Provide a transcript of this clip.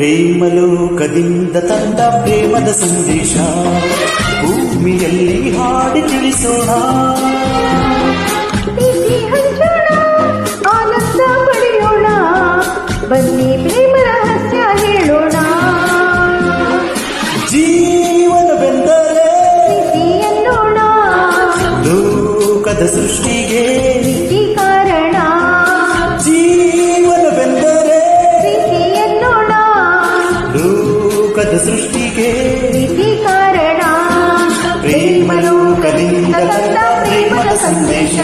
ಪ್ರೇಮಲೋಕದಿಂದ ತಂದ ಪ್ರೇಮದ ಸಂದೇಶ ಭೂಮಿಯಲ್ಲಿ ಹಾಡಿ ತಿಳಿಸೋಣ. ಆನಂದ ಪಡೆಯೋಣ, ಬನ್ನಿ ಪ್ರೇಮ ರಹಸ್ಯ ಹೇಳೋಣ. ಜೀವನವೆಂದರೆ ಪ್ರೀತಿ ಎನ್ನೋಣ, ಲೋಕದ ಸೃಷ್ಟಿಗೆ ಪ್ರೀತಿ ಕಾರಣ. ಜೀವನವೆಂದರೆ ಪ್ರೀತಿ ಎನ್ನೋಣ, ಲೋಕದ ಸೃಷ್ಟಿಗೆ ಪ್ರೀತಿ ಕಾರಣ. ಪ್ರೇಮಲೋಕದಿಂದ ತಂದ ಪ್ರೇಮದ ಸಂದೇಶ.